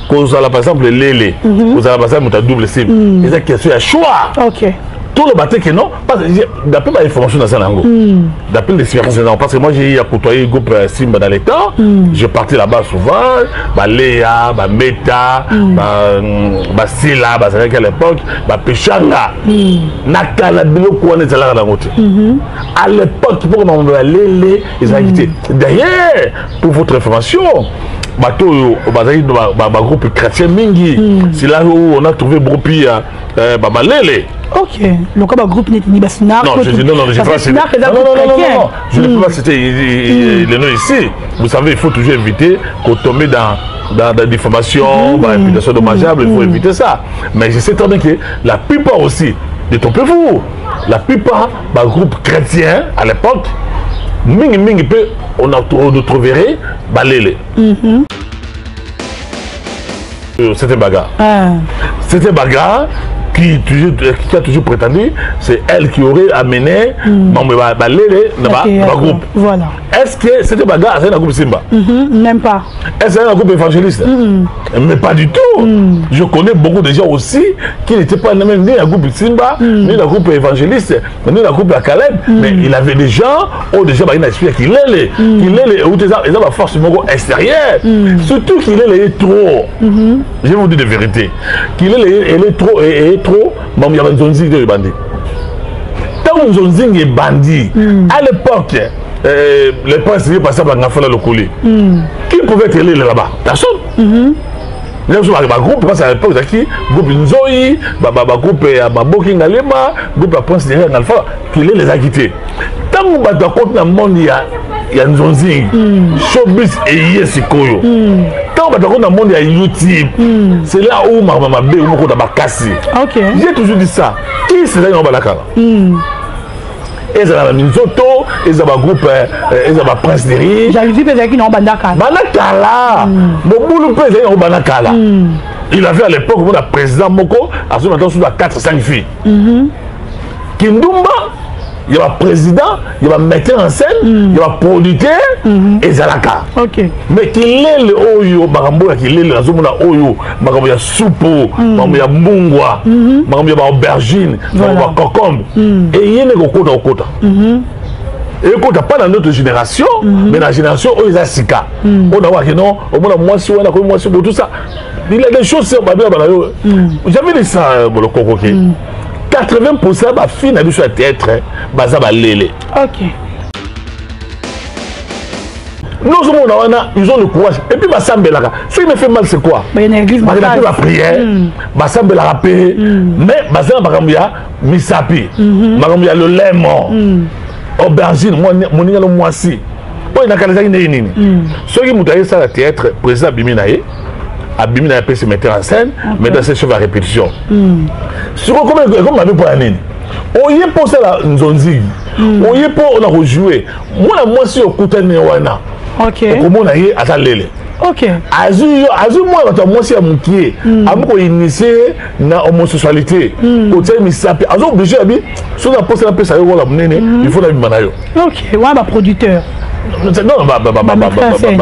Quand par exemple Lélé, vous avez par exemple double SIM. C'est une question de choix. Ok. Tout le matin que non, d'après ma information dans Sanango, d'après l'expérience, parce que moi j'ai côtoyé le groupe Simba dans l'État, je partais là-bas souvent, Léa, Meta, Silla, à l'époque, Pechanga, Nakala, Biloko, on était là dans l'autre. À l'époque, pour qu'on m'a Lélé, ils ont quitté. D'ailleurs, pour votre information, groupe chrétien Mingi, c'est là où on a trouvé groupe Lélé. Ok. Donc, le groupe n'est pas Sinar. Non, je ne pas citer. Non, je ne peux pas citer les noms ici. Vous savez, il faut toujours éviter qu'on tombe dans la diffamation, dans l'imputation dommageable, il faut éviter ça. Mais je sais très bien que la plupart aussi, détrompez-vous, la plupart des groupes chrétiens à l'époque, on nous trouverait Balélé. C'était bagarre. C'était bagarre. Qui a toujours prétendu, c'est elle qui aurait amené Balélé dans le groupe. Voilà. Est-ce que c'était bagarre, c'est un groupe Simba? Même pas. Est-ce que c'est un groupe évangéliste? Mais pas du tout. Je connais beaucoup de gens aussi qui n'étaient pas même ni dans le groupe Simba, ni dans le groupe évangéliste, ni dans le groupe de Caleb. Mais il avait des gens, déjà, il a expliqué qu'il est ils ont la force extérieure. Surtout qu'il est trop. Je vais vous dire de vérité. Qu'il est trop et trop, il y a un zonzing de bandit. Tant que zonzing est bandit, à l'époque, les princes passaient par Ngafala le coulé. Qui pouvait être là-bas? Personne. Le groupe, parce à l'époque, groupe Nzoï, groupe Maboki Ngalema, groupe Prince Néré Ngalfa, qui les a quittés. Tant que vous compte dans le monde, il y a un zonzing, showbiz et yesikoyo. Tant que dans le monde, il y a YouTube. C'est là où ma bé ou ma bakasi. J'ai toujours dit ça. Qui c'est là dans Balakara? Et ça va Minzoto, et ça va groupe, et ça va Prince Néré. J'avais vu peut-être qu'ils n'ont pas Banakala. Banakala. Boboulou peut être Banakala. Il avait à l'époque le président Moko, à ce moment-là, il y a 4-5 filles. Kindumba, il y a un président, il y a un metteur en scène, il y a un producteur et Zalaka. Mais qu'il est le Oyo, qu'il est le Oyo, il y a Soupo, il y a Mungwa, il y a aubergine, il y a Cocombe. Et il y a des Kota. Et quand on pas dans notre génération, mais dans la génération où ils ont Sika. On a vu que non, on a moi si on a moi si tout ça. Il y a des choses sur j'avais dit ça, le Coco. 80% de la fille n'a pas sur théâtre, Lélé. Ils ont le courage. Et puis, ce qui me fait mal, c'est quoi? Il y a la prière, mais il y a Misapi, il y a le lemon, aubergine, mon le moisi. Il y a ceux qui ont ça à théâtre, président Biminaye. Abimina peut se mettre en scène, mais dans ces choses à répétition. Sur comme on avait pour l'année, on y est pour ça la Nzonzi, on y est pour on a rejoué. Moi si au côté de Néwana, comment on a eu à ta lélé. Azu moi moi si à mon pied, à moi initié na homosexualité, côté misapi, azu obligé à bien, sur la poste la pesa yo la menene, il faut la manayo. Ouais, ma producteur. Non,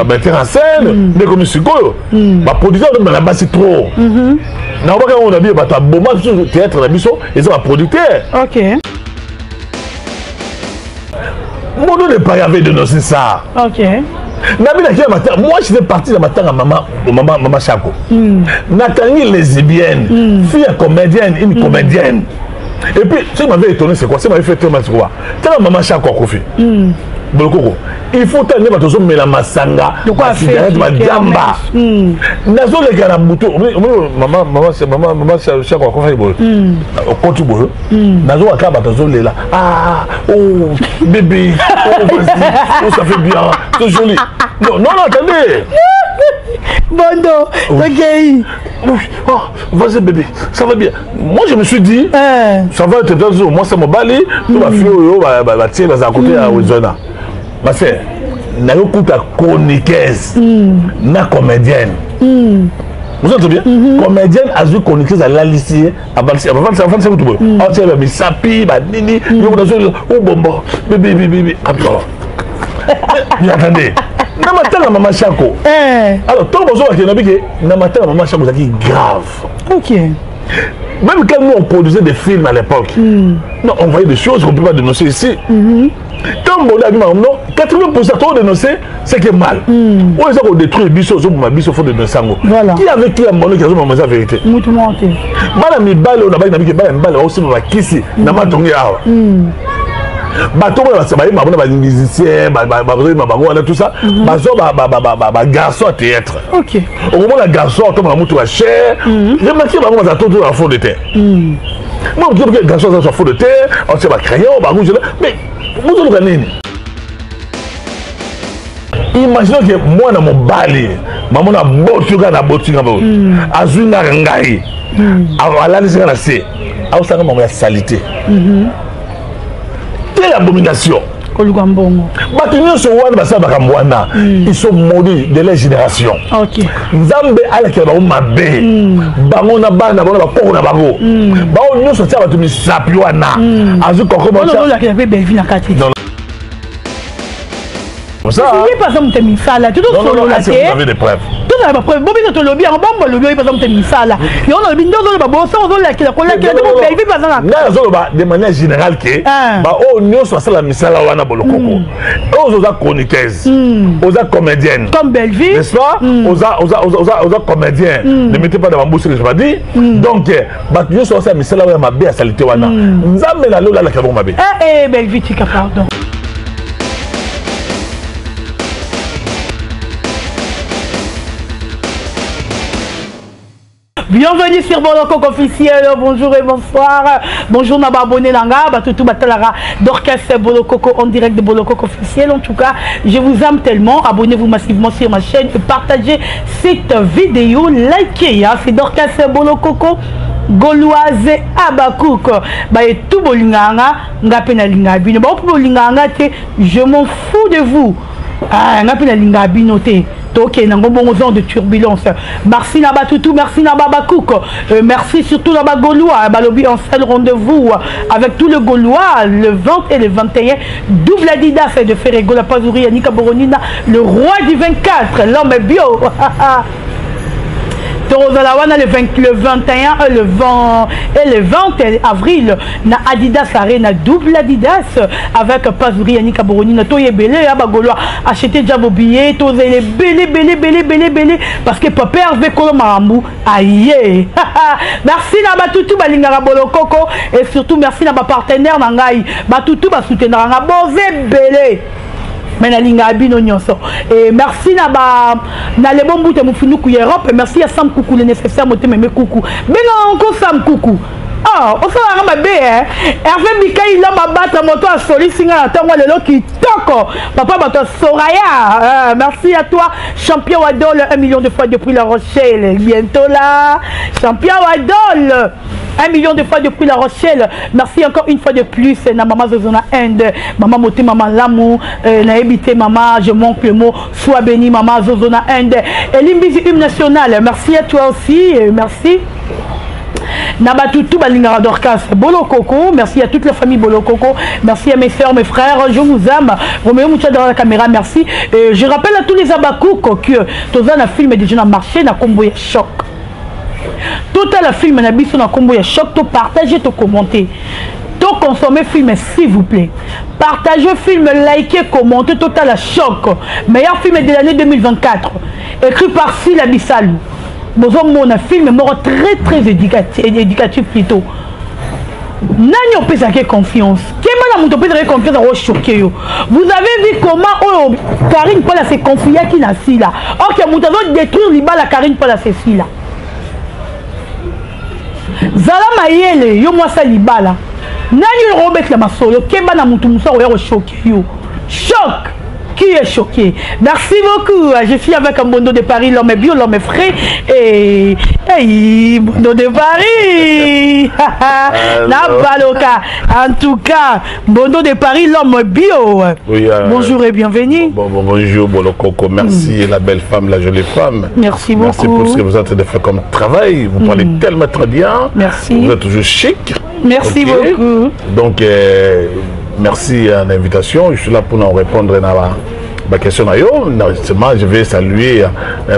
mettre en scène, mais comme c'est quoi? Ma producteur de la base c'est trop. Non, pas on a bien bah bon match sur le théâtre la mission, ils ont un producteur. Mon nom n'est pas avait dénoncé ça. Moi je fais partie de ma tante à maman Chako. Nathalie lesbienne, fille comédienne, une comédienne. Et puis ce qui m'avait étonné c'est quoi? Ça m'avait fait très mal quoi? T'as maman Chako Kofi. Il faut tenir votre mais la masanga, la cigarette, ma jamba. Nazo les gars muto, maman chaque fois qu'on fait bon, quand tu bois, nazo akaba nazo les là. Ah, oh bébé, oh vas-y, oh ça fait bien, c'est joli. Non, attendez. Bondo, ok. Oh, vas-y bébé, ça va bien. Moi je me suis dit, ça va être dans moi c'est mon bali, tout va faire, va tirer dans un côté à Wizona. Ma sœur, n'a eu ta chroniqueuse, na comédienne. Vous entendez bien? Comédienne a vu chroniqueuse à l'Alicier, à Valsi, avant ça vous tout bon. Ah tiens, mais sapi, bah nini, yo dans oh bombo, bébé, attends. Attendez. Na matanga maman Chako. Alors, tant que vous avez na matanga maman Chako, c'est grave. Ok. Même quand nous on produisait des films à l'époque, on voyait des choses qu'on ne peut pas dénoncer ici. Quand on a dit non, 80% de dénoncer, c'est que mal. On a détruit les bisous, ils font des dénoncer. Qui avait qui a monné qui a dit la vérité? Bala mi bala on a pas dit que bala mbala aussi on va kisser. Na matongi awa. Bato ba musicien, tout ça, garçon à théâtre. Ok. Au moment la garçon comme la moto à cher, remarquez ba moi tout à fond de terre. Moi je dis que garçon ça fond de terre, on sait pas crayon, ba rouge mais vous le gagnez. Imaginez que moi dans mon bali, maman na botuga na botuga ba. Azuna ngai. Ala ni sanga na se. Au sanga maman ya salité. Quelle abomination! Ils sont maudits de leur génération. Nzambe ala kela ba mabe. Bango na bana bango ba poko na bango. Bango nyoso tia ba tumi sapi wana. Azu koko ba tia. Ça. C'est pas ça mon temi sala. Tu dois solo la tête. Vous avez des preuves. Tout ça, preuve. Bon, bien, tu le bien, bon, le bien, pas ça mon temi sala. Il y a un bindo dans le babo, ça, on la qui la colla qui la bon, il pas ça. Non, de manière générale que bah oh nous soit ça la misala wana bolokoko. Aux chroniqueuses, aux comédiennes. Comme Belleville. N'est-ce pas? Aux comédiens. Ne mettez pas dans ma bouche ce que je vais dire. Donc bah nous soit ça misala wana mabe à salité wana. Nzambe la lola la kabon mabe. Belleville tu pardon. Bienvenue sur Bolokoko officiel, bonjour et bonsoir. Bonjour Naba abonné Langa, Batutu Batalara d'Orchestre Bolokoko en direct de Bolokoko officiel. En tout cas, je vous aime tellement. Abonnez-vous massivement sur ma chaîne et partagez cette vidéo. Likez, c'est d'Orchestre Bolokoko. Gauloise Abakouk. Bah et tout bolinganga, ngapena lingabino. Bah pour bolinganga te, je m'en fous de vous. Ah, ngapena lingabino te. Ok, dans bon genre de turbulence. Merci Naba Toutou, merci Naba Bakouk. Merci surtout Naba Gaulois. Balobi en seul rendez-vous avec tout le Gaulois le 20 et le 21. Double Adidas de Ferrego, la Pazouri, Yannicka Boronina, le roi du 24, l'homme bio. Torozalawana le 21, le 20 et le 20 avril na Adidas Arena double Adidas avec Pazouri Yannicka Boronina Toye Belé Abagoloa acheter déjà vos billets tous les belé parce que papa Hervé Kolomarambu aïe. Merci na Batutu balingara Bolokoko et surtout merci na ba partenaire na ngai Batutu ba soutenir nga bozé belé. Mais et merci na le bon bout de Moufinuku Europe. Merci à Sam Koukou, le nécessaire moté même Koukou. Mais non, encore Sam Koukou. Ah, on s'en va bien, hein. Hervé Mikaï, il a battu moto à Soli, Singa, attends, moi, le lot qui toque. Papa, bato Soraya. Merci à toi, champion Wadol, 1 million de fois depuis La Rochelle. Bientôt là, champion Wadol. 1 million de fois depuis La Rochelle. Merci encore une fois de plus. Na maman Zozona Inde, maman Moté, maman Lamou, na évité maman, je manque le mot. Sois béni, maman Zozona Inde. Et l'Imbizi Hymne National. Merci à toi aussi. Merci. Nabatutu Balingara Dorcas Bolokoko, merci à toute la famille Bolokoko, merci à mes soeurs, mes frères, je vous aime. Roméo Moucha dans la caméra, merci. Et je rappelle à tous les abakouk que tout un film est déjà marché, na combo ya choc. Tout un film na biso na combo ya choc, to partager, to commenter. To consommer film s'il vous plaît. Partagez film, likez, commentez, total à choc. Meilleur film de l'année 2024. Écrit par Sila Bissalou. Mon film est très éducatif plutôt. Nani on peut avoir confiance. Comment on peut avoir confiance à choquer. Vous avez vu comment Karine Paul s'est confiée qui n'a si là. Ok, vous avez détruire l'ibal à Karine Paul s'est si là. Zala Mayele, yo moi ça libala. Nani Robert la masolo. Kemba na mutu musa oya choquer yo. Choc. Qui est choqué? Merci beaucoup. Je suis avec un Bondo de Paris, l'homme est bio, l'homme est frais. Et Bondo de Paris. La baloka. En tout cas, Bondo de Paris, l'homme bio. Oui, bonjour et bienvenue. Bonjour Bolokoko. Merci la belle femme, la jolie femme. Merci beaucoup. Merci pour ce que vous êtes en train de faire comme travail. Vous parlez tellement très bien. Merci. Vous êtes toujours chic. Merci beaucoup. Donc, merci à l'invitation. Je suis là pour nous répondre ma question à yo, je vais saluer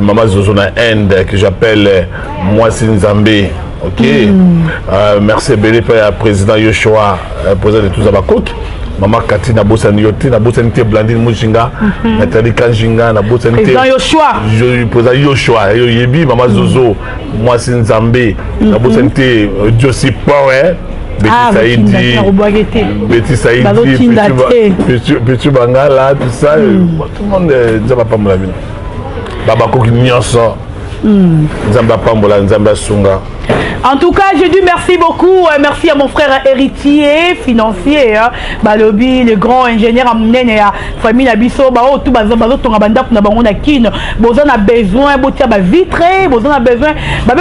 Maman Zozona End que j'appelle Mwasi Nzambe. Ok, merci Bélé Père président Yoshua, président de tous Abakouk. Maman Katina Bosani Yoti, na Bosani Blandine Mouchinga, Nathalie Kanjinga, na Bosani président Yoshua. Président Yoshua, Yebi, Maman Zozo, Mwasi Nzambe, na Bosani Josie Power. Betty Saïdi, Petit Bangala, tout ça, tout le monde ne va pas me la vie. Babakouk Nyonso, Nzamba Pambola, Nzamba Sunga. En tout cas, je dis merci beaucoup. Merci à mon frère héritier, financier, Balobi, le grand ingénieur Amnene, famille Nabiso, tout bazo tonga banda pour nabango na kin. Bozon a besoin, botia ba vitré, bozon a besoin, ba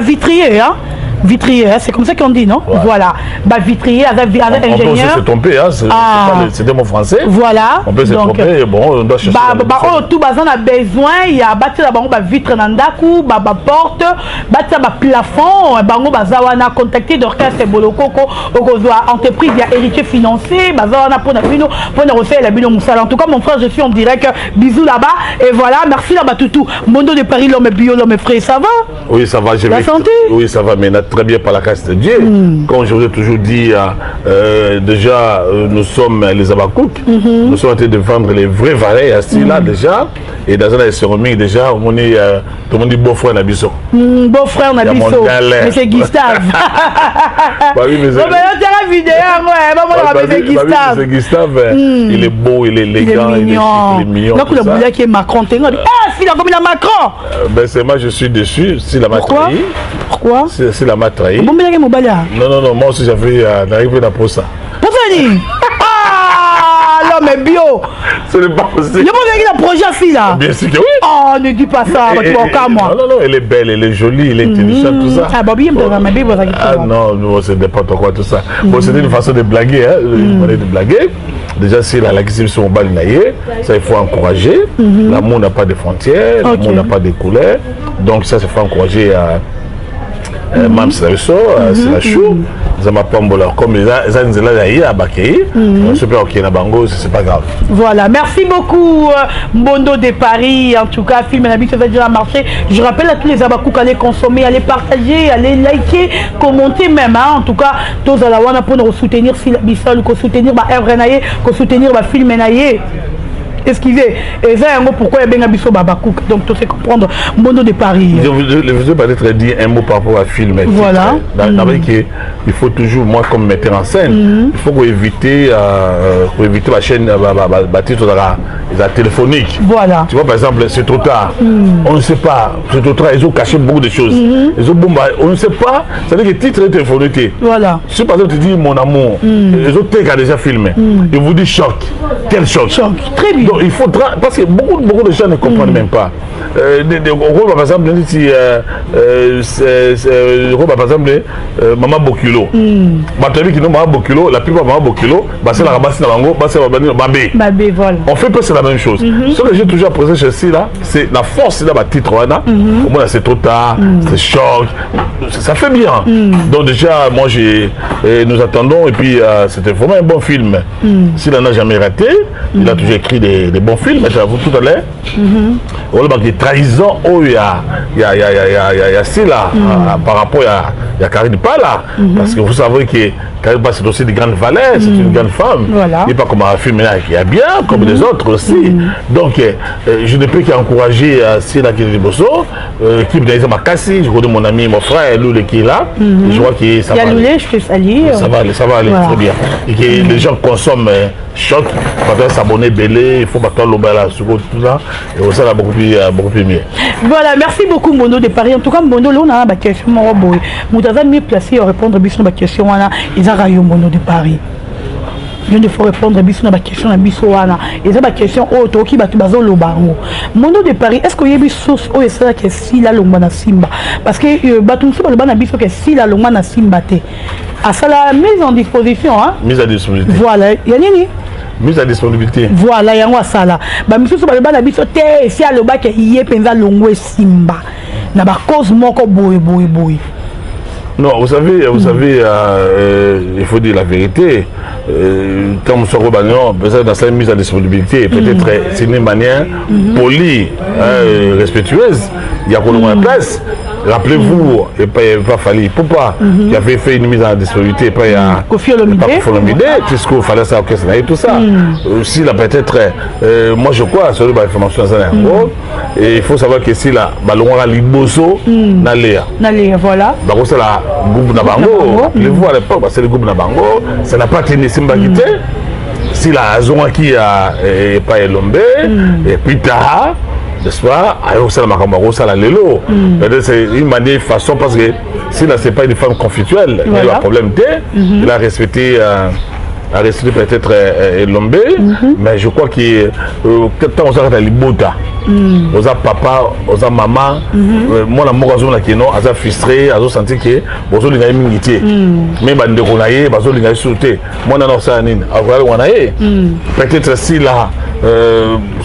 vitrier, hein. Vitrier, c'est comme ça qu'on dit, non? Ouais. Voilà. Bah, vitrier, avec ingénieur. On peut se tromper, hein? C'était mon français. Voilà. On peut se tromper, bon, on doit chercher. Tout bazan a besoin, il y a bâti la bango, vitre nandaku, porte, bâti la plafond, bango bazawana contacté d'orchestre Bolokoko, entreprise, il y a héritier financier, bazawana pour la refaire la bino moussala. En tout cas, mon frère, je suis en direct, bisous là-bas, et voilà, merci là-bas, toutou. Mondo de Paris, l'homme bio, l'homme frais, ça va? Oui, ça va, la santé? Oui, ça va, mais très bien par la grâce de Dieu. Comme je vous ai toujours dit, déjà, nous sommes les Abakouk. Nous sommes en train de vendre les vrais valets assis là déjà. Et dans un cérémonie déjà, on est tout le monde dit beau-frère Nabiso. Beau-frère Nabiso. Mais c'est Gustave. C'est Gustave. Il est beau, il est élégant, il est mignon. Donc le boulet qui est Macron, tu dis, ah, c'est comme il a Macron. Ben c'est moi, je suis déçu. Si la Pourquoi? Pourquoi? C'est la trahi. Non, moi aussi j'avais arrivé là pour ça. Pour ça, dit ah, l'homme est bio. Ce n'est pas possible. Le monde a un projet fille là. Bien sûr que oui. Oh, ne dis pas ça, tu vois qu'à moi. Non, elle est belle, elle est jolie, elle est intelligente, tout ça. Ah, Bobby, non, c'est n'importe quoi, tout ça. Bon, c'était une façon de blaguer, hein, de blaguer. Déjà, si la laxisme sur mon bal ça il faut encourager. L'amour n'a pas de frontières, l'amour n'a pas de couleurs. Donc ça, il faut encourager à. Même c'est la chou, comme les c'est pas grave. Voilà, merci beaucoup Mondo de Paris. En tout cas, film Nabi ça va déjà marcher. Je rappelle à tous les Abakouk, allez consommer, allez partager, allez liker, commenter même. Hein. En tout cas, tous à la wana pour nous soutenir si Bissol, soutenir ma œuvre naïe, soutenir ma film naïe. Esquiver. Et ça, pourquoi il y a un Babakouk. Donc, tu sais comprendre. Mondo de Paris. Je veux peut-être dire un mot par rapport à film. Voilà. Il faut toujours, moi, comme metteur en scène, il faut éviter la chaîne téléphonique. Voilà. Tu vois, par exemple, c'est trop tard. On ne sait pas. C'est trop tard. Ils ont caché beaucoup de choses. On ne sait pas. C'est-à-dire que le titre est téléphoné. Voilà. Si par exemple, tu dis mon amour, les autres qui ont déjà filmé, ils vous disent choc. Quel choc? Choc. Très bien. Donc, il faudra, parce que beaucoup de gens ne comprennent même pas. Par exemple, par exemple, Maman Bokilo. Maman Bokilo, la plupart Maman Bokilo, c'est la rabasse dans l'ango, c'est la babé. Babé, voilà. On fait presque la même chose. Ce que j'ai toujours apprécié chez ici, là, c'est la force de la titre. Au moins, c'est trop tard, c'est choc. Ça fait bien. Donc, déjà, moi, nous attendons, et puis, c'était vraiment un bon film. S'il n'en a jamais raté, il a toujours écrit des bons films, j'avoue tout à l'heure. On a des trahisons, il y a là, par rapport à Karine Pala, parce que vous savez que Karine Pala c'est aussi de grande valeur, c'est une grande femme. Voilà. Il n'est pas comme un film qui est bien, comme les autres aussi. Donc, je ne peux qu'encourager Sina Kiriboso, qui est ma Kassi, je connais mon ami, mon frère, Loulé qui est là. Je vois que ça va aller. Je peux saluer. Ça va aller voilà. Très bien. Et que les gens consomment choc, il faut s'abonner, belé, il faut battre l'obala, tout ça, et ça va beaucoup plus mieux. Voilà, merci beaucoup Mondo de Paris. En tout cas, Mondo, là, on a une question. Moutaza mieux placé à répondre à la question. Ils ont rayon Mondo de Paris. Il faut répondre à la question. Ils ont une question. Oh, qui va te baser au bango. Mondo de Paris, est-ce qu'il y a une source où est-ce que si la longue na simba? Parce que Batumsi balobana biso que si la longue na simba te. À ça la mise en disposition, hein? Mise à disposition. Voilà, il y a nini? Mise à disponibilité. Voilà, il y a ça là. Bah, monsieur, ça va biso te si à l'oba que y est penza longue simba. Na ba cause moko boy. Non, vous savez, il faut dire la vérité. Quand nous sommes dans cette mise en disponibilité, peut-être c'est une manière polie, respectueuse. Il y a qu'on la place. Rappelez-vous, et pas Fali Poupa, qui avait fait une mise en disponibilité, pas Kofi Olomide, puisqu'il fallait ça, et tout ça. Si là, peut-être, moi je crois, sur l'information, et il faut savoir que si là, on a Liboso, Naléa, voilà. C'est la groupe Nabango, rappelez-vous à l'époque, c'est le groupe Nabango, ça n'a pas tenu Simba Guité, si la zone qui a pas Elombe, et puis Taha, n'est-ce pas? C'est une manière, façon, parce que si là, c'est pas une femme conflictuelle, il y a un problème. Il a respecté peut-être Elombe, mais je crois que quand on a Libota, on a papa, on a maman, moi, la qui non, on a frustré, on a senti que on a une minité. Mais on a une sauté. Moi, on a peut-être si là,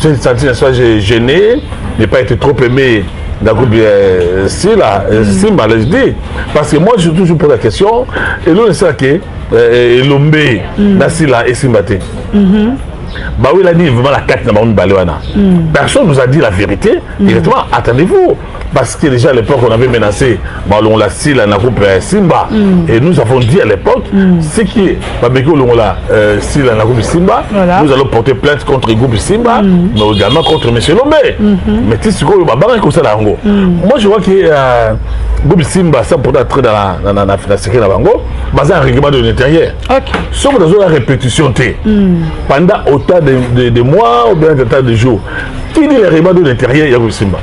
j'ai senti, gêné, n'ai pas été trop aimé dans le groupe Simba, je dis. Parce que moi, je toujours pose la question, et l'on sait que Elombe, Nassila et Simbate. Bah oui, il a dit vraiment la carte dans personne nous a dit la vérité. Directement, attendez-vous. Parce que déjà à l'époque, on avait menacé on l'a si la groupe Simba. Et nous avons dit à l'époque, ce qui est si la groupe Simba, nous allons porter plainte contre le groupe Simba, mais également contre M. Lombe. Mais tu sais, moi je vois que le groupe Simba, ça pour entrer dans la sécurité de Bango, basé un règlement de l'intérieur. Sauf dans une répétition, pendant autant de mois ou bien autant de jours, qui dit le règlement de l'intérieur, il y a le Simba.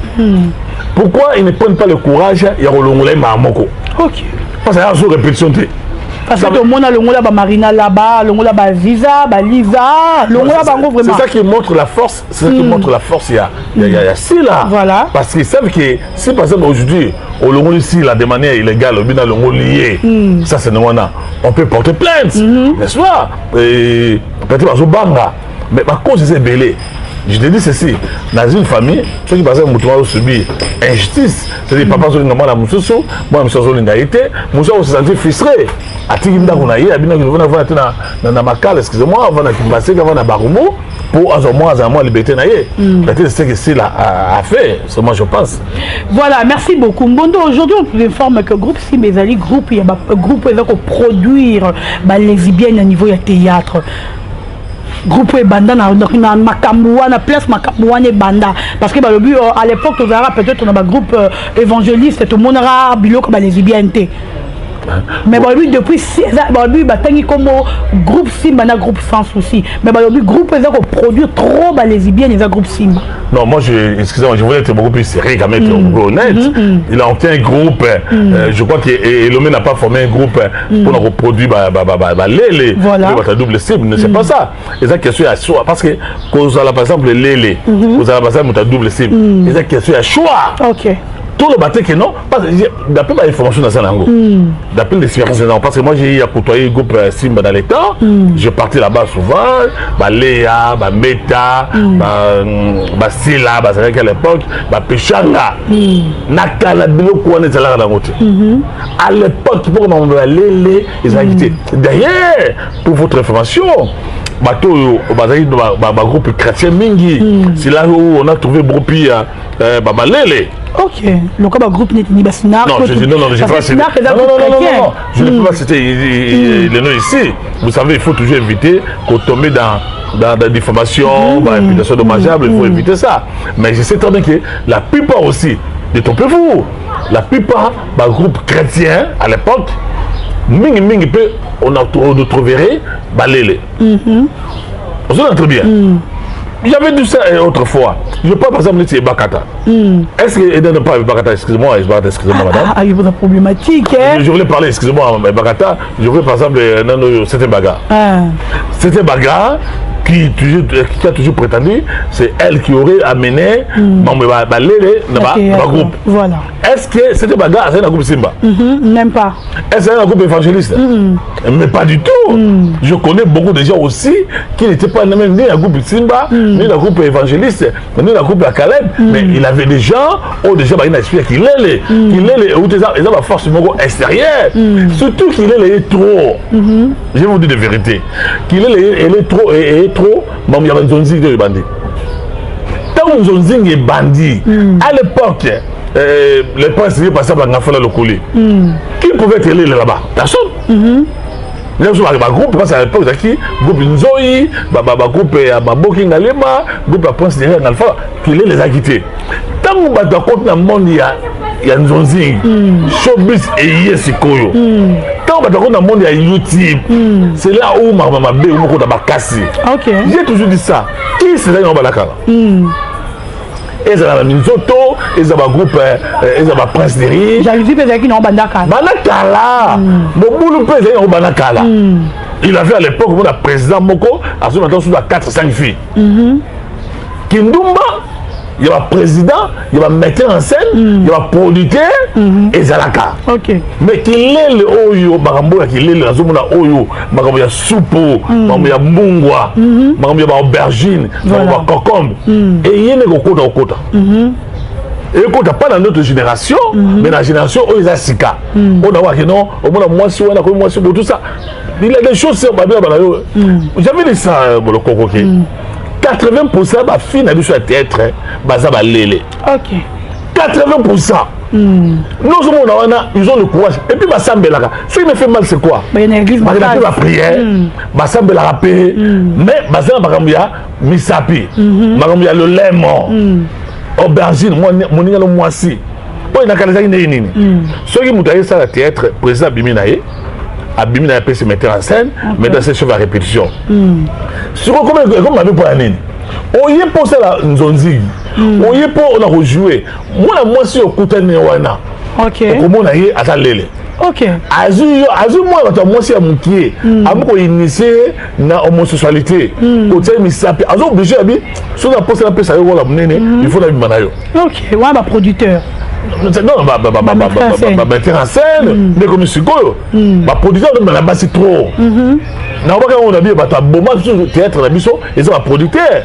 Pourquoi ils ne prennent pas le courage, il y a le Mamoko? Parce qu'il y a une répétition. Parce que le monde a le Marina là-bas, le monde a Ziza, Lisa, le monde a vraiment. C'est ça qui montre la force, c'est ça qui montre la force. Il y a si là. Voilà. Parce qu'ils savent que si par exemple aujourd'hui, au Longo ici, là, de manière illégale, au bien le Longo lié, ça c'est nous on peut porter plainte, n'est-ce pas? Et peut-être à Zobanga. Mais par contre, c'est belé. Je te dis ceci, dans une famille, ceux qui passent à subir injustice, c'est-à-dire papa sur le moment, moi je suis sur l'ingalité, moi je se sentir frustré. À Tiginda, on a eu, à Makal, excusez-moi, on va passer avant à Barumo pour un mois liberté. Peut-être c'est ce que c'est a fait, c'est moi je pense. Voilà, merci beaucoup. Mbondo, aujourd'hui on vous informe que le groupe Simbezali, groupe qui va produire les lesbiennes au niveau du théâtre. Groupe banda na makamouana place makamouane banda parce que à l'époque on verra peut-être on a un groupe évangéliste tout le monde aura biloko les lesbiennes. Mais lui depuis lui comme groupe Simba na groupe sans souci mais lui groupe ils ont produit trop les lesbiennes les groupe Simba. Non, moi excusez-moi, je voulais être beaucoup plus sérieux quand même, honnête. Il a obtenu un groupe, je crois que Elomé n'a pas formé un groupe pour nous reproduire Lélé. Voilà. Double cible, c'est pas ça. Et ça question à choix parce que quand vous avez par exemple Lélé, vous avez par exemple double cible. Et ça question à choix. OK. Tout le bâtiment que non, d'après ma information dans Sanango, d'après l'expérience, parce que moi j'ai côtoyé le groupe Simba dans les temps, je partais là-bas souvent, Léa, Meta, Sila, c'est vrai qu'à l'époque, Pechanga, Nakala, Biloko, on était là dans l'autre. À l'époque, pour qu'on Lélé, ils ont quitté. D'ailleurs, pour votre information, groupe chrétien Mingi, c'est là où on a trouvé Bropi Lélé. Ok. Donc, le groupe n'est pas Sinar. Non, je ne peux pas citer. Je ne peux pas citer les noms ici. Vous savez, il faut toujours éviter qu'on tombe dans des diffamations, réputation dommageable, il faut éviter ça. Mais je sais très bien que la plupart aussi, détrompez-vous, la plupart des groupes chrétiens à l'époque, on nous trouverait Balélé. On se très bien. J'avais dit ça autrefois. Je parle par exemple de Bakata. Est-ce que Eden n'a pas Bakata? Excusez-moi, madame. Ah, il y a une problématique. Je voulais parler, excusez-moi, Bakata. Je voulais par exemple de cette bagarre. Cette bagarre qui a toujours prétendu, c'est elle qui aurait amené Lélé dans le groupe. Voilà. est-ce que c'était bagarre c'est un groupe Simba? Même pas. Est-ce que c'est un groupe évangéliste? Mais pas du tout. Je connais beaucoup de gens aussi qui n'étaient pas même ni un groupe Simba, ni un groupe évangéliste, ni un groupe à Caleb, mais il avait des gens, déjà il a expliqué qu'il est ils ont la force extérieure, surtout qu'il est trop. Je vais vous dire de vérité. Qu'il est trop, mais il y a un zonzi de bandit. Tant que zonzi est bandit, à l'époque, les princes étaient passés par Ngafala le colis. Qui pouvait être là-bas? Personne. Les groupe, parce qu'à l'époque, groupe Nzoï, groupe Maboki Ngalema, groupe Prince Derrière Nalfa, qui les a quittés. Tant que tu as compte dans le monde, il y a Nzonzi, Showbiz et Yesikoyo. Tant que tu as compte dans le monde, il y a YouTube. C'est là où ma bé, où ma cassé. J'ai toujours dit ça. Qui c'est là dans Balakala? Ils ont Minzoto, ils ont un groupe, ils ont un prince de riz. J'avais dit que qui n'ont pas Banakala. Banakala. Mon boulot président est au Banakala. Il avait à l'époque le président Moko, à ce moment-là, il y a 4-5 filles. Kindumba, il y a un président, il y a un metteur en scène, il y a un producteur et Zalaka. Mais qu'il est le Oyo, qu'il est le Oyo, il y a soupe, il y a mungwa, il y a aubergine, il y a concombre. Et il y a un quota. Et écoute, pas dans notre génération, mais dans la génération où ils ont Sika. On a vu que non, on a moi, on a comme moi, tout ça. Il y a des choses, j'avais dit ça, le coco. 80% de filles n'ont pas de théâtre, lélé. 80%. Ils ont le courage. Et puis, ce qui me fait mal, c'est quoi? Il y a la prière, mais il y a misapi, il y a le lemon, aubergine, mon le moisi. Il y a ceux qui ont ça le théâtre, président Biminaye. Abimina peut se mettre en scène, mais dans ces choses à répétition. Sur comme on avait pour l'année, on y est pour ça la Nzonzi, on y est pour on a rejoué. Moi si au côté de Néwana, comment on a eu à ta lélé. Azu moi moi si à mon pied, à moi initié na homosexualité, côté misapi, azu obligé à bi, sur la poste la pesa yo la menene, il faut la bimanayo. Ouais ba producteur. Non, mettre en scène, mais comme c'est quoi? Ma producteur de la base c'est trop. On a dit que bon sur le théâtre ils ont un producteur.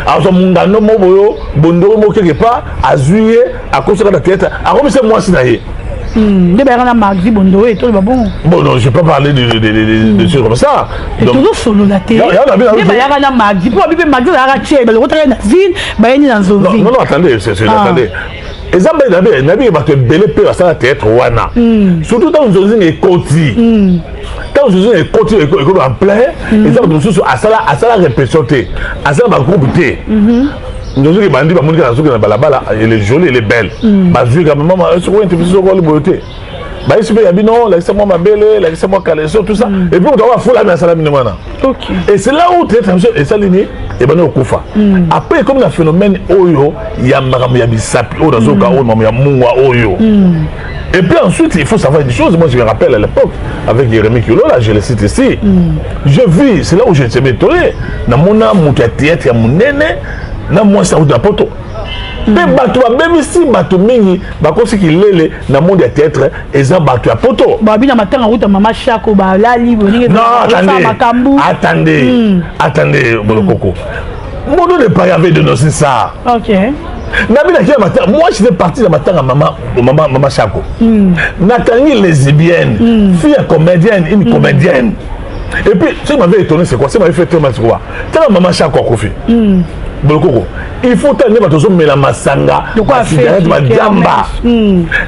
Alors mon gars non moyo, bondo mo quelque part, à juillet, à cause de la théâtre, à comme c'est moi c'est de Bernard Magzi Bondo et tout bon. Bon non, je ne vais pas parler de choses comme ça. Donc toujours solo la télé. Il y a Magzi, pour Bibi Magzi la raché, le retour na zine, ba ni dans zone. Non, attendez, attendez. Et ça nabi ba te belé peu à ça théâtre wana. Surtout dans zone et côté. Quand zone et côté en plein, et ça nous sous à ça répétition à ça ba groupe té. Nous sommes bandits, nous sommes balabala, elle est jolie, elle est belle. Bazu quand maman, est-ce qu'on interview sur le beauté? Bah ici il y a bien non, laissez-moi ma belle, laissez-moi caleçon tout ça. Et puis on doit faire la salam de mana. Et c'est là où très et ça ligne et ben au kufa. Après comme le phénomène oyo, il y a maramia bisapi, o dans zoka o mamia mungwa oyo. Et puis ensuite, il faut savoir une chose, moi je me rappelle à l'époque, avec Jérémy Kilo, là, je le cite ici. Je vis, c'est là où j'étais étonné. Dans mon âme, mon théâtre, mon néné, na moi ça ou de la poto. Mais bateau même si bateau mingi bako ce qu'il est dans monde des théâtre et ça bateau à poto. Ba bina matin en route maman Chako ba la libre non attendez mon coco. Mon nom n'est pas avait dénoncé ça. Moi je fais partie de matin à maman Chako. Nathalie lesbienne, fille comédienne, une comédienne. Et puis ce qui m'avait étonné c'est quoi? Ça m'avait fait très mal c'est quoi? C'est la maman Chako Kofi. Il faut tenir ma tozo mela masanga de quoi faire ma jamba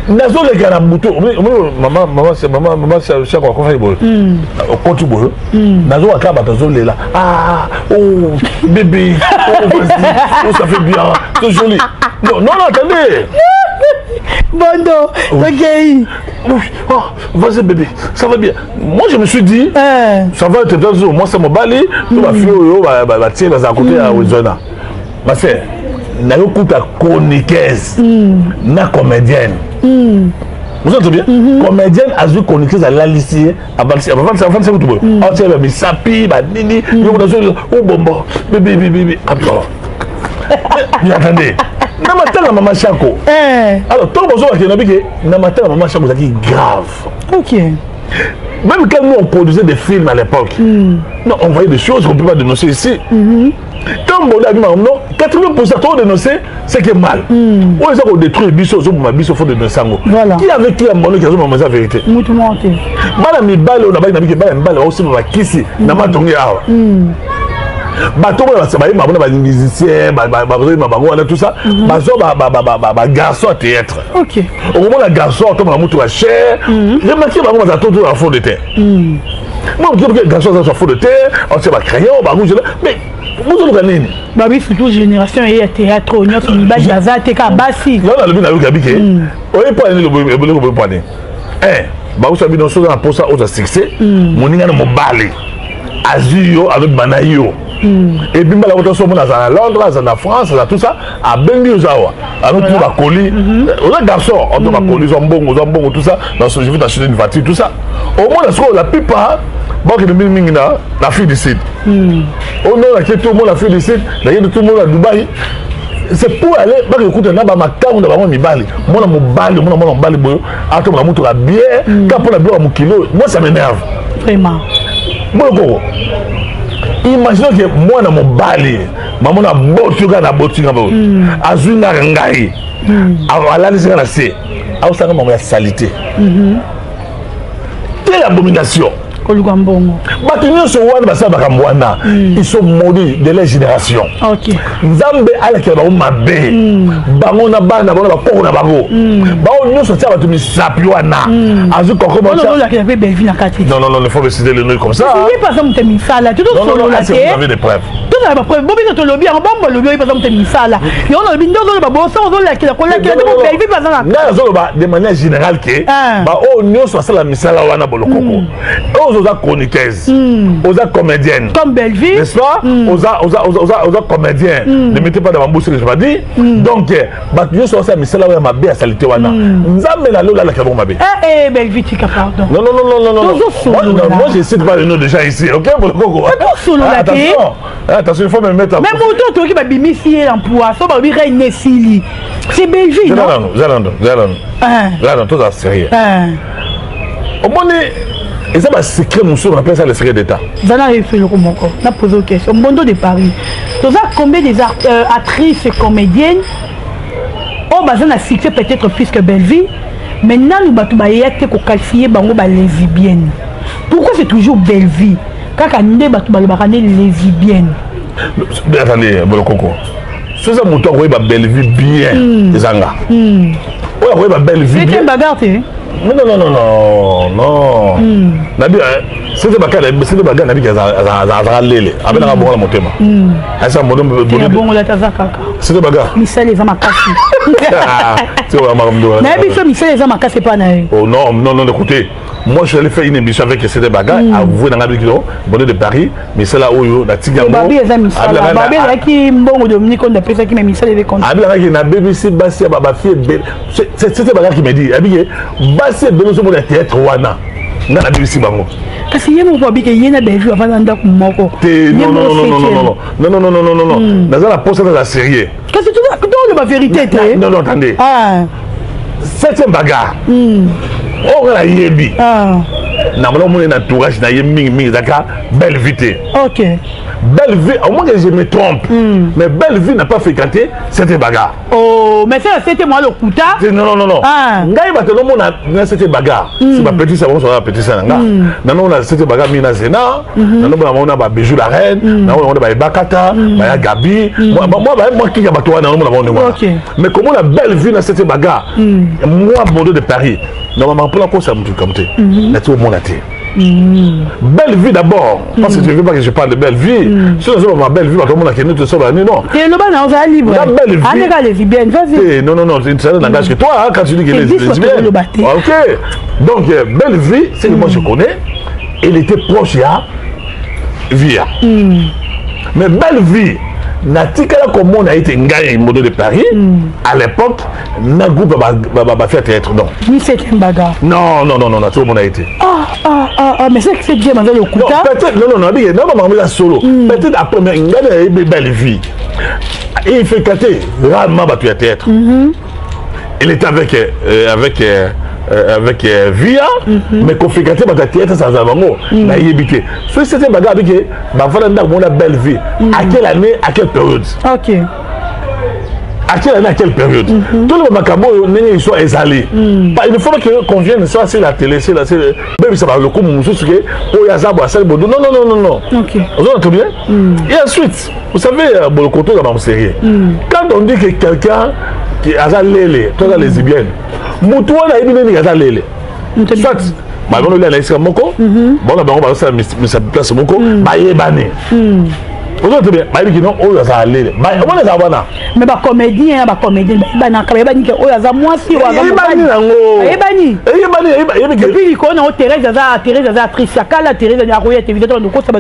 nazo le garabuto maman chaque fois qu'on fait au compte boulot nazo akaba tozo lela oh bébé oh ça fait bien c'est joli non attendez Bondo ok vas-y bébé ça va bien moi je me suis dit ça va être dans moi ça me bali tout va faire va tirer dans un côté à Wizona. Ma sœur, n'a eu coup ta chroniqueuse, na comédienne. Vous entendez bien? Comédienne a vu chroniqueuse à la lycée, à Balsi, avant ça vous tout. Ah tiens, mais sapi, bah nini, oh bonbon, bébé, attends. Mais attendez, Na matin la maman Chako. Alors, tant que vous avez na matin la maman Chako, c'est grave. Ok. Même quand nous on produisait des films à l'époque, non, on voyait des choses qu'on ne peut pas dénoncer ici. Quand on a dit non, 80% de dénoncer, c'est que mal. On les a détruit, biso, il faut dénoncer. Qui avait qui a demandé qu'ils ont la vérité? Bala mi bale, on a pas dit bala mi bale, aussi on va kisser, n'a pas tombé à. Bateau, les musiciens, tout ça, garçon à théâtre. Ok. Au moment où la garçon tombe à moutou à cher, j'ai marqué ma tout à fond de terre. Moi, je dis que garçon à fond de terre, on sait pas crayon, rouge, mais vous avez bah oui, surtout génération et théâtre, on a fini bas jaza, teka bassi. Non, on a le bien avec Gabiké. On est pas allé le poignet. Bah vous savez, dans ce cas, pour ça, on a succès. Mon ninga de mon balai. Azio avec Banayo. Et puis, la votation, on a à Londres, on a France, on a tout ça. À Bengi, Ozawa. À nous, on a colis. On a garçon, on a colis, on tout ça. Dans ce jeu, on a acheté une voiture, tout ça. Au moins, la plupart, bon, la fille du site. On a tout le monde, la fille du site. D'ailleurs, tout le monde à Dubaï. C'est pour aller, parce que écoute, on a ma carte, on a vraiment mis balle. Moi, mon balle, mon balle, attends, on a monté la bière, quand on a bu un kilo, moi, ça m'énerve. Vraiment. Moi, imaginez que moi, dans mon balle, maman a bottu, a bottu, a zuna ngai, a la laissé la C, a aussi la salité. Quelle abomination! Ils sont maudits de la génération. Nzambe ala ke ba mabe. Bango na bana bona ba ko na bango. Ba on nous sortir ba tumi sapiwana. Azu ko comment ça? Non non non, il faut décider le nom comme ça. Il pas ça mutemi sala. Tu dois solo la. Vous avez des preuves. Tu as des preuves. Bobi to lobby en bombe lobby pas ça mutemi sala. Yo on lobby ndo ba bo ça on la ko la ke de Belvi pas ça. Na zo ba de manière générale que ba on nous sortir la misala wana bolokoko. Aux chroniqueuses, aux comédiennes. Comme Belvi. N'est-ce pas? Aux comédiens. Ne mettez pas dans ma bouche ce que je vais dire. Donc, je suis sorti à Michel Aouya ma belle salité wana. Nzambe la lola la kabon ma belle. Belvi tika pardon. Non non non non non. Moi je cite pas le nom de gens ici. OK pour le coco. Attention. Attention, il faut me mettre. Même mon tour qui va bimisi l'emploi, ça va lui régner sili. C'est Belvi non? Zalando, tout ça sérieux. Au moins et ça va secret mon on appelle ça le secret d'état. Zana a fait le comment encore. On a posé une question. Mondo de Paris. Donc combien des actrices et comédiennes ont besoin de succès peut-être plus que Belvi. Maintenant nous battu bayete ko qualifier bango ba lesbienne. Pourquoi c'est toujours Belvi? Kaka ndé battu ba lesbienne. Attendez, bon coco. C'est ça mon temps ba Belvi bien ezanga. Ouais ba Belvi. C'est une bagarre non non non non non nabi c'était bakala c'était bagarre nabi za lele abena ka bonga motema asa modo bongo la tazaka c'était bagarre Michel les amakasi c'est on ma nabi so Michel les amakasi pas na oh non non non écoutez moi je allais faire une émission avec cette bagarre à vous dans Gabi Kilo bonne de Paris mais c'est là où la tigango babi les amis babi la qui mbongo Dominique on appelle ça qui mais Michel les compte abila qui na BBC basi baba fille c'était bagarre qui me dit abi basi belo so mo la théâtre wana na BBC bango kasi yemo babi ke yena Belvi avant ndako moko non non non non non non non non non non dans la poste de la série kasi tu vois dans la vérité non non attendez c'est une bagarre on a yebi na mona mona entourage na yemi zaka Belvi te OK Belvi, au moins que je me trompe, mais Belvi n'a pas fréquenté cette bagarre. Oh, mais c'était moi le Kouta. Non, non, non, non. Ngaï va te nommer cette bagarre. C'est ma petite savon, c'est ma petite sanga. Non, non, on a cette bagarre, mina zena. Non, non, on a bijou la reine. Non, on a bakata, baya Gabi. Moi, qui a battu, non, on a mais comment la Belvi dans cette bagarre? Moi, Bordeaux de Paris. Normalement, pour la cause, ça me dit comme tu. Là, tout le monde a été. Belvi d'abord, parce que tu ne veux pas que je parle de Belvi. Si on a ma Belvi, tout le monde a connu tout ça, non. Et le ban, on a libre. La Belvi. Lesbienne, vas-y. Non, non, non, c'est un langage que toi, quand tu dis qu'elle est lesbienne. Ok. Donc, Belvi, c'est que moi je connais, elle était proche à Via. Mais Belvi, natikala comment on a été ngaya modo de Paris à l'époque na groupe ba faire théâtre non ni c'est bagarre non tout le monde a été mais c'est bien dans le coup peut-être non la solo peut-être après ngaya belle vie et il fait cater rarement ba théâtre il était avec Via mais qu'on fait cater ba théâtre sans avango na yébité so c'était bagarre avec ba voilà on a belle vie à quelle année à quelle période OK à quelle période tout le monde ils sont exalés il faut qu'on vienne soit c'est la télé c'est même ça va le coup mon souci que oh ya za boa non OK vous entendez bien et ensuite vous savez bon le côté dans ma série quand on dit que quelqu'un qui a lélé toi les lesbiennes mutuwa na ibi nini a lélé soit bah on le laisse comme moko bon là on va ça mais ça place moko bah yebane vous entendez bien bah il non oh ya za lélé bah on les abana mais ba comédien ba na kabani que oh ya za moi si wa za ebani depuis qu'on a Thérèse za actrice ya kala Thérèse ya roya évidemment donc ça va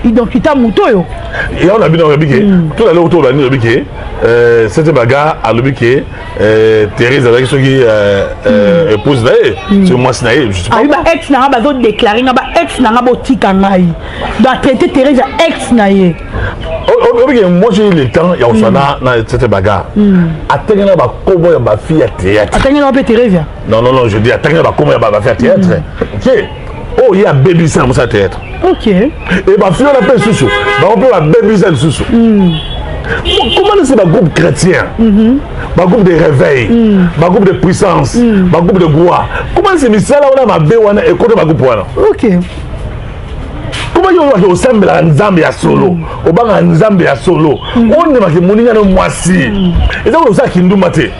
identité mutoyo et on a bien tout à l'heure autour de biké c'était bagarre à l'obiké Thérèse avec ceux qui épouse là c'est moi sinaï je sais pas ba ex na ba zo déclarer na ba ex na ba tika ngai dans traiter Thérèse ex na ye moi j'ai eu le temps il y a osana na cette bagarre atengena ba kobo ya ba fille à théâtre atengena ba Thérèse non je dis atengena ba kobo ya ba fille à théâtre OK oh il y a baby ça ça théâtre OK et ba fille on appelle sous bah on peut la baby ça sous comment c'est un groupe chrétien un groupe de réveil un groupe de puissance un groupe de gloire comment c'est ça là on a ma béwana et côté ma groupe OK comment il y a au semble la nzambe ya solo au banga nzambe ya solo on ne va que moninga no mwasi et ça on ça kindumate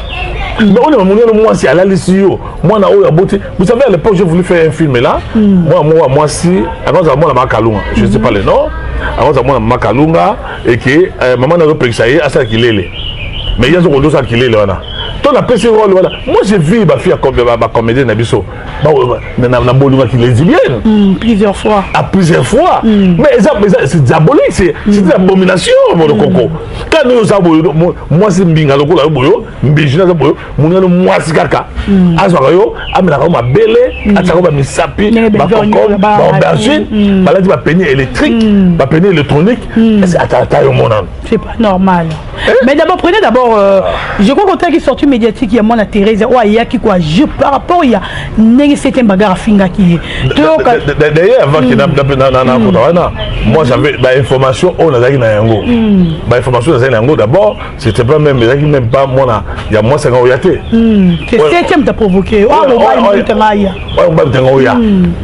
mais on est moninga no mwasi à la lisio moi na oya beauté vous savez à l'époque j'ai voulu faire un film là moi si avant ça moi na makalunga je sais pas le nom avant ça moi na makalunga et que maman na repexaye à ça qu'il est mais il y a ce ça qu'il est là ton appel ce rôle voilà moi j'ai vu ma fille comme ma comédienne na biso na bolunga qui lesbienne plusieurs fois mais c'est diabolique c'est une abomination mon coco quand nous ça moi c'est mbinga lokola boyo mbijina za boyo munano mwasi kaka azwa yo amela ko mabele atako ba misapi ba kokon ba aubergine baladi ba peigné électrique ba peigné électronique c'est atata yo monan c'est pas normal mais d'abord prenez je crois qu'on t'a qui sorti médiatique il y a moi la Thérèse ouais il y a qui quoi je par rapport il y a négé c'était bagarre finga qui d'ailleurs avant que moi j'avais l'information on a na yango ba information na yango d'abord c'était pas même pas moi il y a moi c'est quand yaté c'est septième t'a provoqué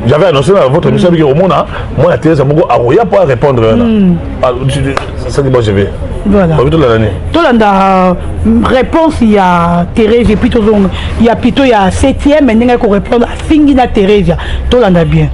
j'avais annoncé dans votre émission que au monde moi la Thérèse moko aroya pour répondre ça que moi je vais voilà tout la réponse il y a Thérèse et puis il y a plutôt il y a 7e mais n'enga ko répondre à Fingina Thérèse tout la bien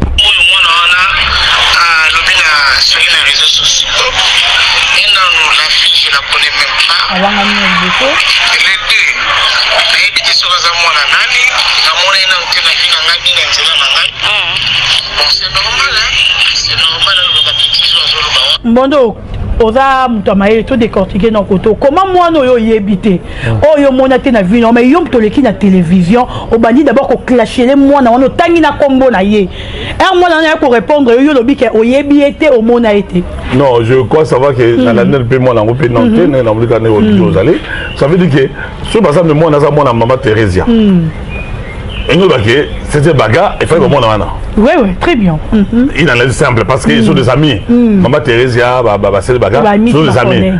Mondo oza mutamaye to décortiquer dans côté comment moi no yo yebité oh yo mona te na vie non mais yo mtoleki na télévision au bandi d'abord ko clasher les moi na ono tangi na kombo na ye un moi na ko répondre yo lobi ke oyebi été au mona été non je crois savoir que la nel pe moi na repé non te na vous kana aux aller ça veut dire que sur par exemple moi na maman Thérèse et nous c'était bagarre il fallait que moi na oui, très bien. Il en est simple parce qu'ils sont des amis. Maman Thérèse, c'est le bagarre. Ils sont des amis.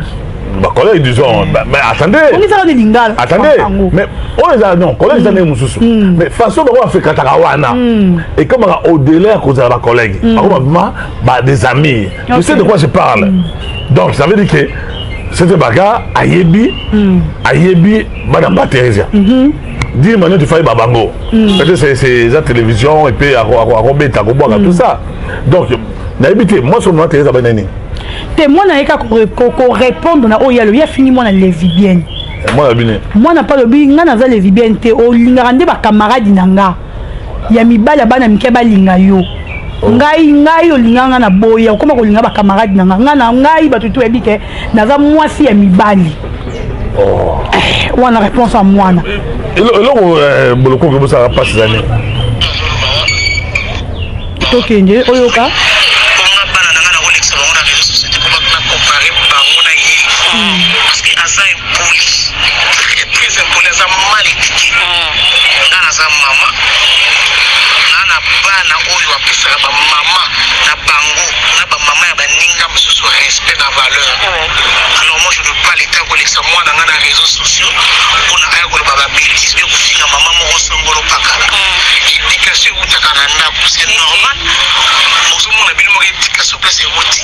Bah, collègues, disons, mais attendez. On les a des lingas. Attendez. Mais on les a, non, collègues, ils ont des mais façon, on a fait Katarawana. Et comme au-delà, cause de la collègue, des amis. Tu sais de quoi je parle. Donc, ça veut dire que c'était bagarre, Ayebi, Madame Thérèse. Dis maintenant tu fais babango. Peut-être c'est la télévision et puis à tout ça. Donc, moi sur moi Thérèse Abanani. Moi na eka ko répondre na oya le ya fini moi na lesbienne. Moi na bine. Moi na pas le bi nga na za lesbienne te o linga rande ba camarade nanga. Ya mibala bana mike ba linga yo. ngai olinganga na boya okoma kolinga ba camarade na ngai batutu ebike naza mwasi ya mibali wana réponse à mwana eloko boloko ke bosaka pasi zane tokende oyoka Alors moi je ne veux pas les cas pour les moi dans les réseaux sociaux on a un gros baba bêtise de finir maman mon songolo pakala éducation ou takananda c'est normal pour tout le monde a bien mourir éducation place et roti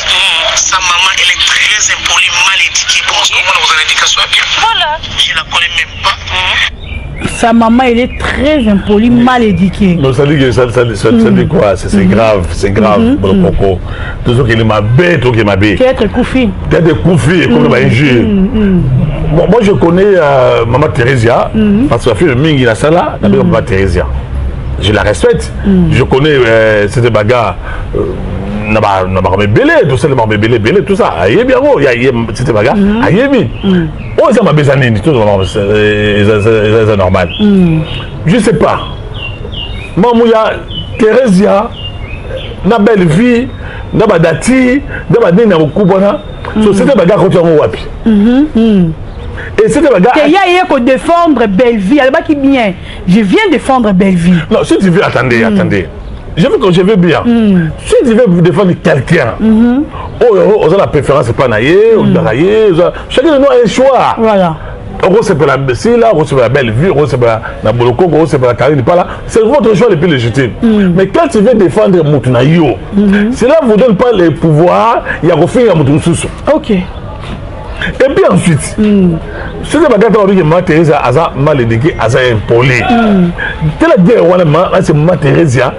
sa maman elle est très impolie mal éduquée bon ce moment vous avez éducation bien voilà je la connais même pas sa maman elle est très impolie mal éduquée non ça dit que ça dit quoi c'est grave pour le coco tout ce qui est ma bête tout qui est ma bête peut-être koufi comme ma injure moi je connais maman Thérésia parce que la fille de Mingi la sala la maman Thérésia je la respecte je connais cette bagarre na ba belé tout ça na belé tout ça aïe bien gros il y a cette bagarre aïe bien oh ça m'a besoin tout c'est normal je sais pas maman ya Thérésia na belle vie na ba dati na ba nina okubona so c'était bagarre quand tu en wapi et c'était bagarre il y a que défendre belle vie elle va qui bien je viens défendre belle vie non si tu veux attendez je veux que je veux bien si tu veux défendre quelqu'un on a la préférence pas naïe on daraye chacun de nous a un choix voilà on c'est pour la là on c'est pour la belle vie on c'est pour la boloko on c'est pour la carrière pas là c'est votre choix le plus légitime mais quand tu veux défendre Moutunayo cela vous donne pas les pouvoirs il y a refait à Moutunsous ok et puis ensuite c'est la bagarre avec Maman Thérèse Aza mal éduqué Aza impoli telle la guerre on a c'est Maman Thérèse là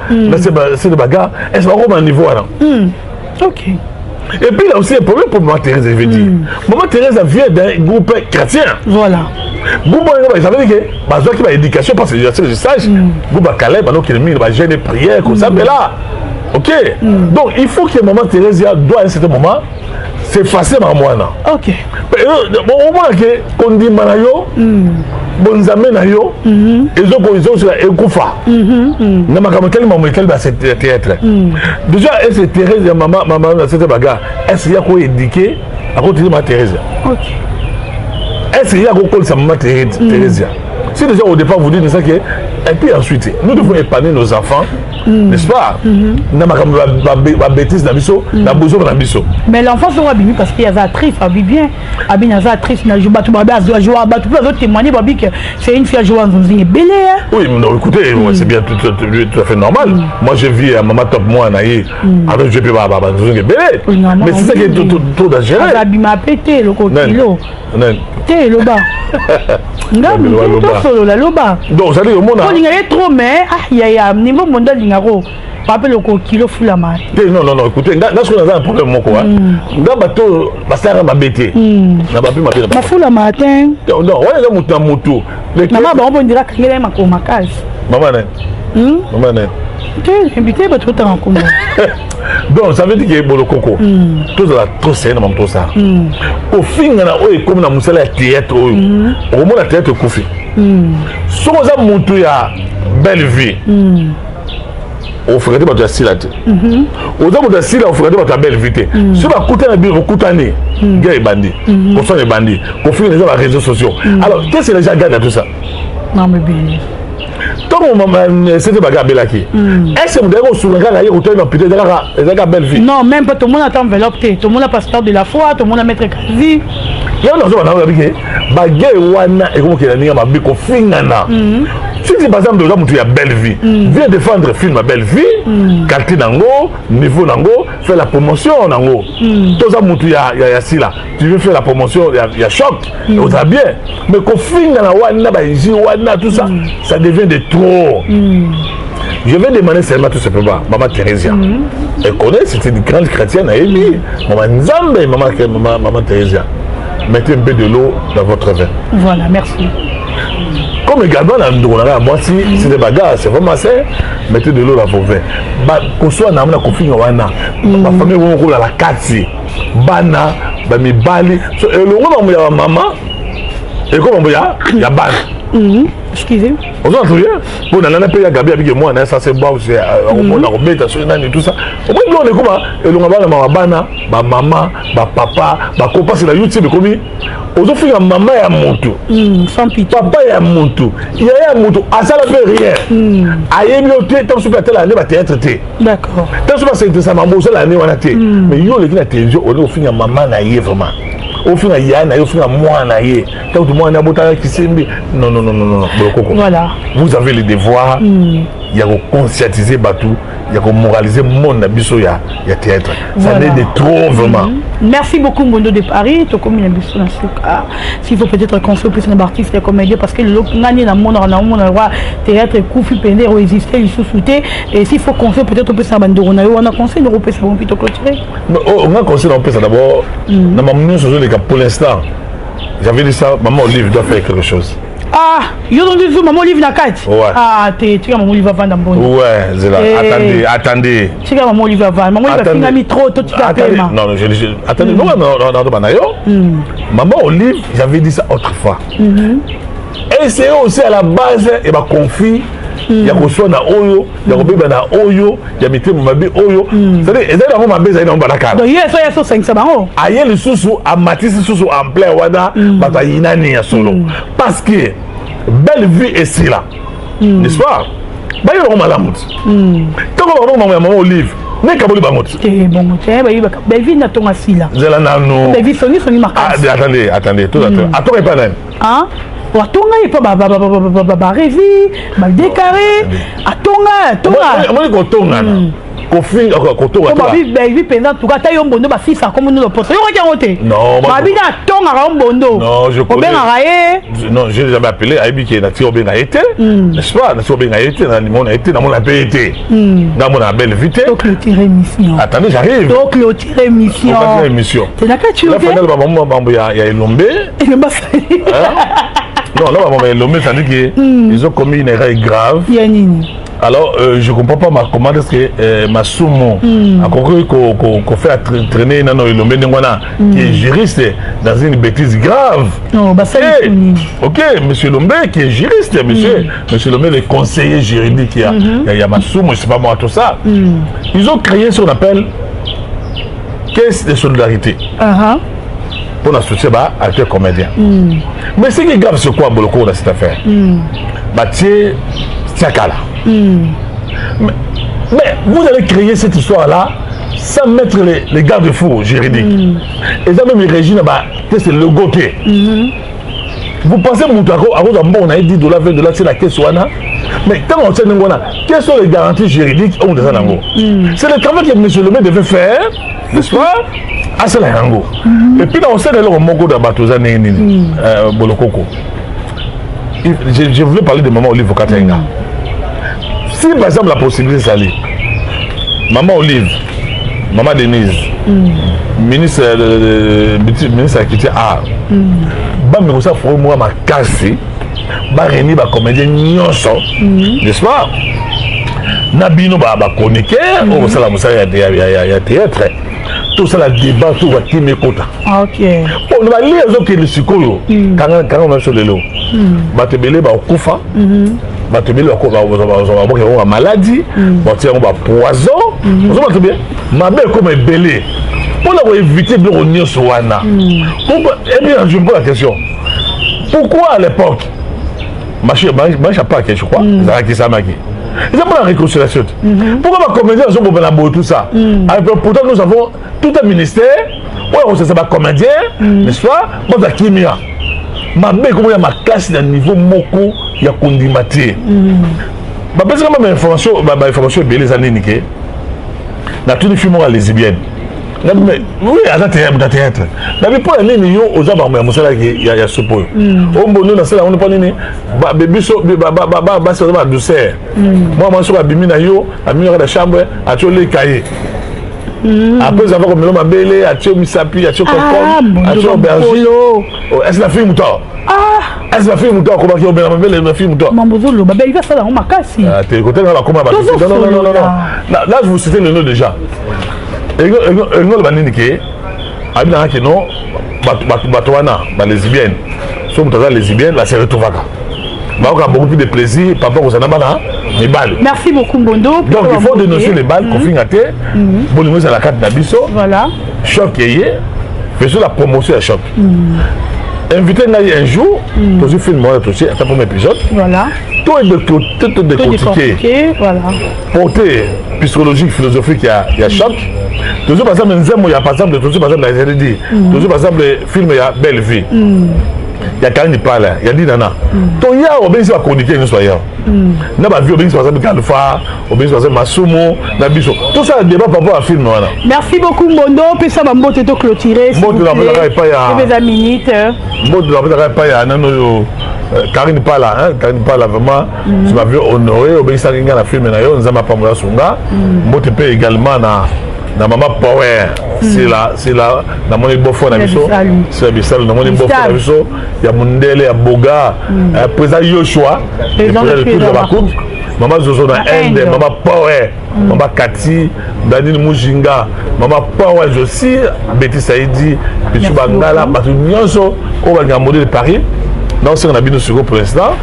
c'est le bagarre est-ce qu'on va au niveau là ok et puis là aussi un problème pour Maman Thérèse je veux dire Maman Thérèse vient d'un groupe chrétien voilà groupe ça veut dire que bah qui va éducation parce que je sache groupe Caleb alors qu'il met jeûne et prière comme ça mais là ok donc il faut que Maman Thérèse doit à un certain moment s'effacer ma moana ok bon au moins que qu'on dit manayo bonzamé nayo ils ont sur la ekufa na makamokeli mamokeli ba cette théâtre déjà est-ce que Thérèse maman cette bagarre est-ce qu'il y a quoi éduquer à côté de ma Thérèse ok est-ce qu'il y a quoi ça maman Thérèse si déjà au départ vous dites ça que et puis ensuite nous devons épargner nos enfants n'est-ce pas na makambo ba bêtise na biso na bozo na biso mais l'enfant sera bien parce qu'il y a une actrice abi bien abi na actrice na jouba tout ba jouer ba tout peut témoigner babi que c'est une fille à jouer en zone belé oui non écoutez c'est bien tout à fait normal moi je vis à maman top moi naïe alors je peux ba zone belé mais c'est ça qui est tout dangereux abi m'a pété le kilo té le bas ngam tout solo la loba donc ça dit au monde on est trop mais ah ya niveau mondial lingaro rappelle le kilo fula ma non écoutez là ce qu'on a un problème mon quoi dans bateau basara ma bêté na ba ma bêté ma fula matin non on est dans moto maman ba on dira kangela ma ko makage maman né tu invité ba tout en commun donc ça veut dire que bolo koko tout ça trop c'est na tout ça au fin na o comme na musala théâtre o mo na théâtre kufi so za mutu ya belle vie au frère de Silate aux hommes de Sila au frère de belle vie sur la côté na biro kutane gars bandi pour ça les bandits pour finir les réseaux sociaux alors qu'est-ce que les gens gardent tout ça non mais bien tant maman c'était bagarre belaki est-ce que vous devez sur la gars hôtel dans peut-être la belle vie non même pas tout le monde attend enveloppe tout le monde a pasteur de la foi tout le monde a maître quasi il y a dans ça bagarre wana et comment qu'il a ninga mabi ko fingana si par exemple de gens tu as belle vie viens défendre film belle vie qualité nango niveau nango faire la promotion nango tout ça mutu ya sila tu veux faire la promotion il y a choc on va bien mais ko fingana wana ba inji wana tout ça ça devient de trop je vais demander seulement tout simplement maman Thérèse elle connaît c'était une grande chrétienne à Élie maman Nzambe maman Thérèse mettez un peu de l'eau dans votre vin voilà merci comme également moi si c'est des bagarres, c'est vraiment ça. Mettez de l'eau dans vos verres. Qu'on soit dans la config wana, ma famille on roule à la kati, bana, mi bali. Et le rôle de maman, et comme il y a ban. Excusez. On s'en souvient. Bon, on a payé à Gabi avec moi, ça c'est bon, c'est on a remis et tout ça. Au moins on est comment et l'on va ma bana, ma maman, ma papa, ma copain c'est la YouTube comme aux autres filles maman et à montou. Sans pitié. Papa et à montou. Il y a un montou. À ça ne fait rien. Aïe mieux tant super telle année va théâtre té. D'accord. Tant super c'est ça maman seule année on a té. Mais yo les qui na télévision on au fin maman na yé vraiment. Au fin ya na yo fin moi na yé. Tant tout moi na bota qui sembi. Non. Voilà. Vous avez le devoir. Il y a conscientiser Batou, il y a moraliser le monde à biso ya théâtre. Ça n'est de trop vraiment. Merci beaucoup Mondo de Paris, to comme il biso na suka. S'il faut peut-être conseiller plus un artiste et comédien parce que le nani na monde na roi théâtre koufi pender ou exister il sous-souté et s'il faut conseiller peut-être plus un bandoro na on a conseil de repasser bon plutôt clôturer. On a conseil on d'abord na maman sur les cas pour l'instant. J'avais dit ça maman Olive doit faire quelque chose. Ah, yo donc dis maman Olive na carte. Ouais. Ah, tu maman Olive va vendre bon. Ouais, c'est là. Attendez. Tu maman Olive va vendre. Maman Olive a mis trop, toi tu t'appelles. Non, attendez, non, maman Olive, j'avais dit ça autrefois. Et c'est aussi à la base et ma confie. Il y a reçu na oyo, il y a reçu na oyo, il y a mis mon mabi oyo. C'est-à-dire, et d'ailleurs ma base est dans Balaka. Donc hier soir sur 5 sabango. Aïe le sous à Matisse sous en plein wada, bata inani ya solo. Parce que belle vie est si là. N'est-ce pas? Bah il y a malamut. Quand on va maman Olive, n'est qu'à Bolibamut. C'est bon, tiens, bah il va belle vie na ton assis là. Zela nano. Belle vie soni marqué. Ah attendez, tout attends. Attends pas là. Hein? Watonga il peut ba révi, ba décaré, atonga. Moi ko tonga na. Ko fin ko tonga. Ko ba bi pendant tout cas ta yo mbondo ba fisa comme nous le poste. Yo ka ngote. Non, ba bi na tonga ka mbondo. Non, je connais. Non, je l'ai jamais appelé Aibi qui est na tio benga été. N'est-ce pas? Na tio benga été na mon été na mon appel été. Na mon belle vite. Donc clôturer mission. Attendez, j'arrive. Donc clôturer mission. Clôturer mission. C'est là que tu es. Là maman bambo ya Elombe. Elombe. Non, là, maman, ça dit qu'ils ont commis une erreur grave. Alors, je ne comprends pas comment est-ce que ma soumo a compris qu'on fait traîner Nano Elombe qui est juriste dans une bêtise grave. Non, bah ça ok, monsieur Lombe qui est juriste, monsieur Lombe, le conseiller juridique, il y a ma soumo, je ne sais pas moi, tout ça. Ils ont créé ce qu'on appelle caisse de solidarité. Pour la soutenir acteur comédien. Mais ce qui est grave, c'est quoi le cours de cette affaire? C'est Kala. Mais vous allez créer cette histoire-là sans mettre les garde-fous juridiques. Et ça même les régimes, c'est le goté. Vous pensez que on a dit $, $20, c'est la caisse wana. Mais quand on sait quelles sont les garanties juridiques on c'est le travail que M. Lemay devait faire, n'est-ce pas? Ah, c'est la yango. Et puis on sait que le mongo de Batoza Bolokoko. Je voulais parler de Maman Olive Katenga. Si par exemple la possibilité s'allait, Maman Olive, Maman Denise, ministre qui art, mais ça faut moi ma casser, réunir ma comédien nyonso, n'est-ce pas? Nabino ba chroniqueur, on ça la théâtre. Tout ça, le débat, tout va qui m'écoute. Ok. On va lire les autres qui le succourent. Quand on a sur le lot, Batebele va au Koufa, Batebele va au maladie, on va poison. Vous avez bien? Ma mère comme est belé. Pour éviter de revenir sur Wana. Eh bien, je me pose la question. Pourquoi à l'époque, je ne sais pas, je crois, Zaki Samaki. C'est pas la réconciliation. Pourquoi ma comédien sont pour tout ça? Pourtant, nous avons tout un ministère. Ouais, on sait pas comédien, n'est-ce pas? Moi, la Kimia. Ma mère, comment il y a ma classe d'un niveau moko, il y a condimatier. Ma personne m'a information, ma information est belle les années niquées. Na tout les films à lesbiennes. Oui, à la théâtre. Mais pour les nés, aux hommes, il y a ce point. On bonne dans cela, on ne peut pas bébé so ba douceur. Moi je suis abimi na yo, abimi dans la chambre, à tous les cahiers. Après avoir comme l'homme belé, à tous misapi, à tous concombre, à tous aubergine. Est-ce la fille mouton? est-ce que film toi comment qui obéit la film toi Mambozo lo baba il va ça dans ma casse t'es côté là comment non là je vous cite le nom déjà et non le banini qui abina qui non batouana ba lesbienne so mutaza lesbienne la série Tovaka bah on a beaucoup plus de plaisir par rapport aux anabana les balles. Merci beaucoup Mbondo. Donc il faut dénoncer les balles qu'on fait gâter bon nous à la carte d'Abisso voilà choc est faisons la promotion à choc invité un jour pour film moi aussi un premier épisode voilà tout est décortiqué voilà portée psychologique philosophique il y a choc toujours par exemple il y a par exemple toujours par exemple la hérédité toujours par exemple film il y a Belle Vie il y a quand il parle il y a dit nana ton ya obéis à chroniquer une soirée n'a pas vu obéis par exemple Alpha obéis par exemple Masumo Nabiso tout ça débat par rapport à film voilà. Merci beaucoup Mondo puis ça va monter to clôturer mot de la pas il y a 20 minutes mot de la pas il y a nano Karine Pala hein Karine Pala vraiment je m'avais honoré obéis à la film na yo nzama pa moya sunga mot te peut également na maman Power c'est là na mon bofo na biso c'est bisal na mon bofo na biso ya Mundele ya Boga président Yoshua le président de la coupe maman Zozo na Inde maman Power maman Kati Daniel Mujinga maman Power aussi Betty Saidi Pichu Bangala batu nyonso o ba modèle de Paris donc c'est on a bien sur pour l'instant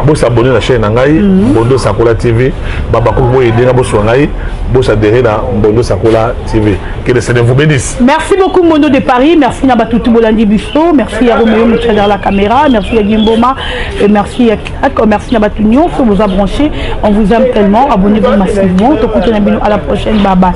vous s'abonner à la chaîne Nangai Mbondo Sakola TV baba ko boy aider bo so ngai bo s'adhérer à Mbondo Sakola TV que le Seigneur vous bénisse. Merci beaucoup Mondo de Paris, merci na Batutu Bolandi Busso, merci à Roméo Moucha derrière la caméra, merci à Gimboma et merci à Batunio pour vous a branché, on vous aime tellement, abonnez-vous massivement, à la prochaine, bye bye.